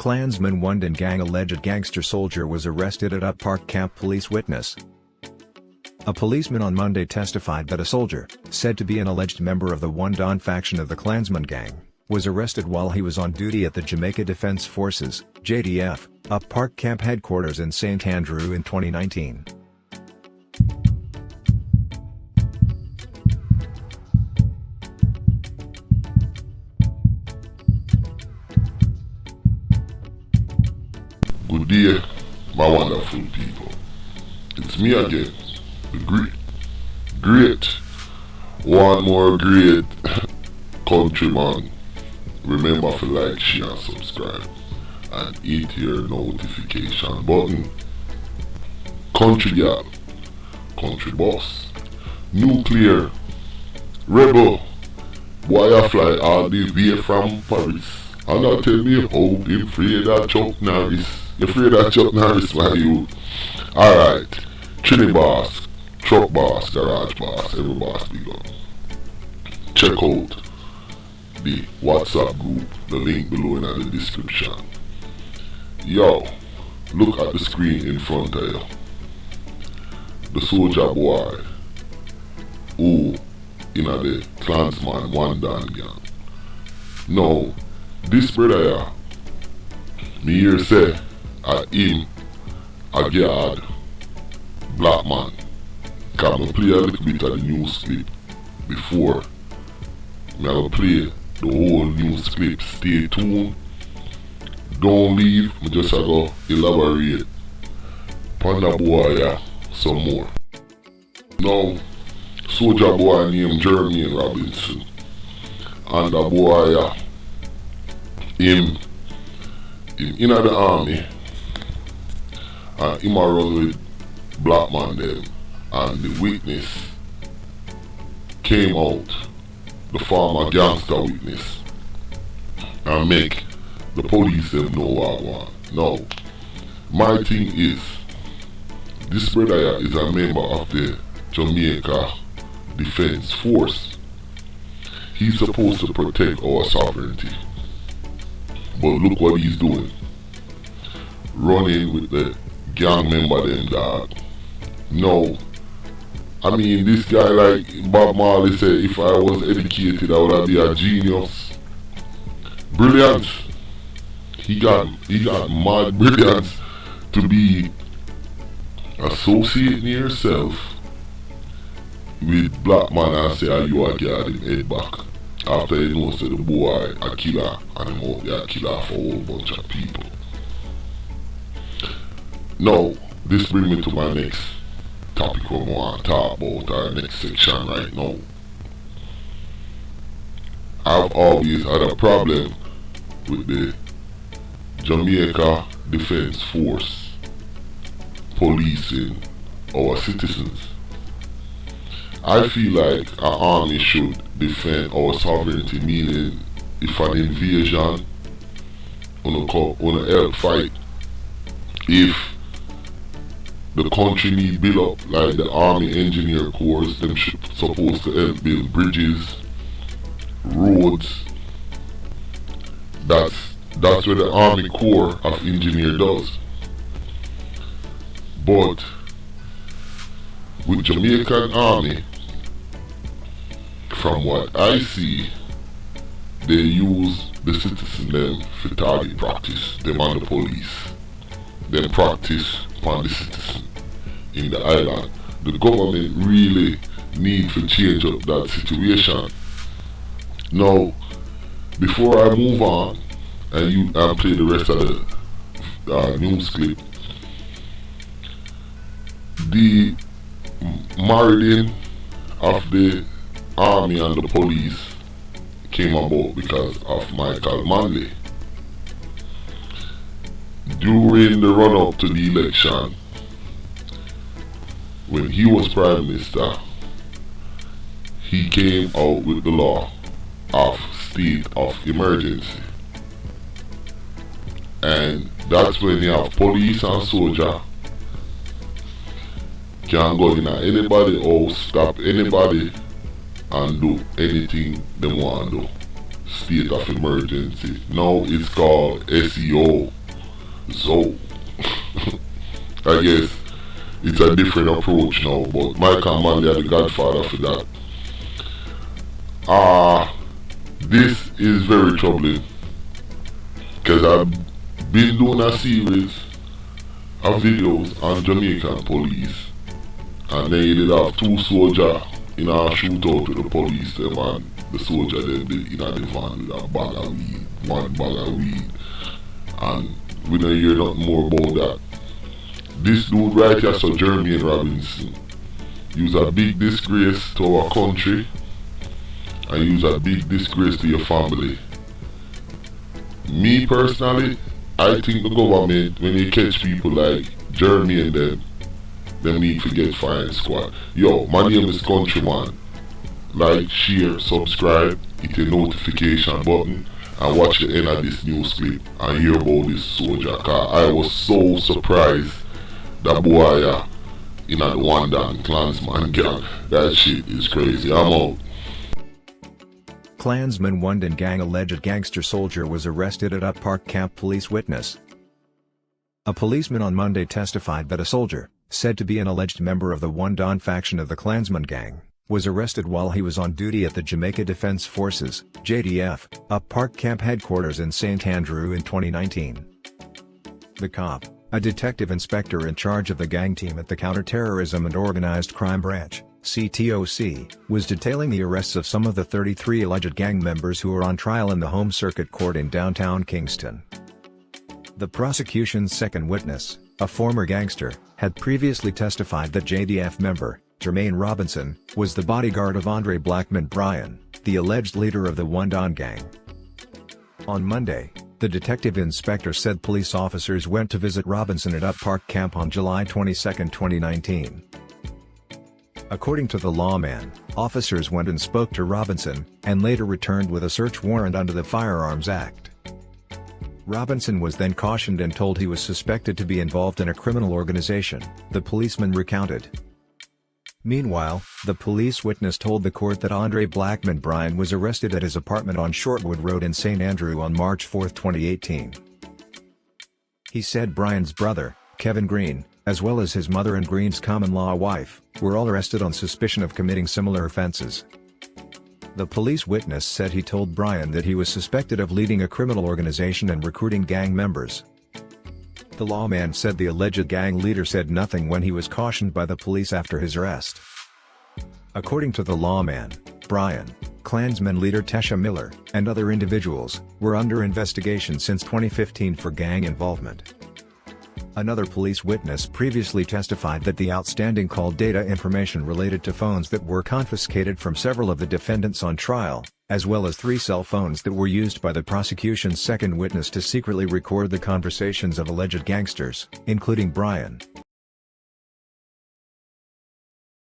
Klansman ONEDON gang alleged gangster soldier was arrested at Up Park Camp. Police witness. A policeman on Monday testified that a soldier, said to be an alleged member of the ONEDON faction of the Klansman gang, was arrested while he was on duty at the Jamaica Defense Forces, JDF, Up Park Camp headquarters in St. Andrew in 2019. Good day, my wonderful people. It's me again, the great, one more great countryman. Remember to like, share and subscribe and hit your notification button. Country girl, country boss, nuclear, rebel, boy I fly all the way from Paris. And now tell me how him afraid of Chuck Norris. You afraid of Chuck Norris, my you? Alright, Trini boss, truck boss, garage boss, every boss we got. Check out the WhatsApp group, the link below in the description. Yo, look at the screen in front of you. The soldier boy who in the Klansman ONEDON gang. Now, this brother here, me hear say at him a guard black man. Can I play a little bit of the news clip before me I play the whole news clip. Stay tuned. Don't leave. Me just go elaborate upon the boy yeah, some more. Now, soldier boy named Jeremy Robinson and the boy yeah, him in the army and him a run with black man them, and the witness came out, the former gangster witness, and make the police them know what I want. Now, my thing is, this brother here is a member of the Jamaica Defense Force. He's supposed to protect our sovereignty. But look what he's doing. Running with the gang member them dog. No. I mean this guy like Bob Marley said, if I was educated I would be a genius. Brilliant. He got mad brilliance to be associating yourself with black man and say are you a guard him head back. After he knows that the boy a killer and him out there a killer for a whole bunch of people. Now, this brings me to my next topic we want to talk about, our next section right now. I've always had a problem with the Jamaica Defense Force policing our citizens. I feel like our army should defend our sovereignty, meaning if an invasion on a help fight, if the country need build up like the army engineer corps, them supposed to help build bridges, roads. That's what the Army Corps of Engineer does. But with Jamaican Army, from what I see, they use the citizen them for target practice, them and the police. Then practice upon the citizen in the island. The government really need to change up that situation. Now, before I move on and play the rest of the news clip, the marrying of the army and the police came about because of Michael Manley. During the run-up to the election, when he was Prime Minister, he came out with the law of state of emergency. And that's when you have police and soldier can go in anybody house, stop anybody and do anything they want to do. state of emergency. Now it's called SEO. So, I guess it's a different approach now, but Michael Manley are the godfather for that. This is very troubling, because I've been doing a series of videos on Jamaican police, and they did have 2 soldiers in a shootout with the police them, and the soldier them did in a van with a bag of weed, 1 bag of weed, and we don't hear nothing more about that. This dude right here, so Jeremy Robinson, he was a big disgrace to our country, and he was a big disgrace to your family. Me personally, I think the government, when they catch people like Jeremy and them need to get fired squad. Yo, my name is Countryman. Like, share, subscribe, hit the notification button, and watch the end of this news clip and hear about this soldier. Cause I was so surprised that boy in the ONEDON Klansman gang. That shit is crazy. I'm out. Klansman ONEDON gang alleged gangster soldier was arrested at Up Park Camp, police witness. A policeman on Monday testified that a soldier, said to be an alleged member of the ONEDON faction of the Klansman gang, was arrested while he was on duty at the Jamaica Defense Forces (JDF) Up Park Camp headquarters in St. Andrew in 2019. The cop, a detective inspector in charge of the gang team at the Counterterrorism and Organized Crime Branch (CTOC), was detailing the arrests of some of the 33 alleged gang members who are on trial in the Home Circuit Court in downtown Kingston. The prosecution's second witness, a former gangster, had previously testified that JDF member, Jermaine Robinson, was the bodyguard of Andre Blackman Bryan, the alleged leader of the ONEDON gang. On Monday, the detective inspector said police officers went to visit Robinson at Up Park Camp on July 22, 2019. According to the lawman, officers went and spoke to Robinson, and later returned with a search warrant under the Firearms Act. Robinson was then cautioned and told he was suspected to be involved in a criminal organization, the policeman recounted. Meanwhile, the police witness told the court that Andre Blackman Bryan was arrested at his apartment on Shortwood Road in St. Andrew on March 4, 2018. He said Bryan's brother, Kevin Green, as well as his mother and Green's common-law wife, were all arrested on suspicion of committing similar offenses. The police witness said he told Bryan that he was suspected of leading a criminal organization and recruiting gang members. The lawman said the alleged gang leader said nothing when he was cautioned by the police after his arrest. According to the lawman, Bryan, Klansman leader Tesha Miller, and other individuals, were under investigation since 2015 for gang involvement. Another police witness previously testified that the outstanding call data information related to phones that were confiscated from several of the defendants on trial, as well as 3 cell phones that were used by the prosecution's second witness to secretly record the conversations of alleged gangsters, including Bryan,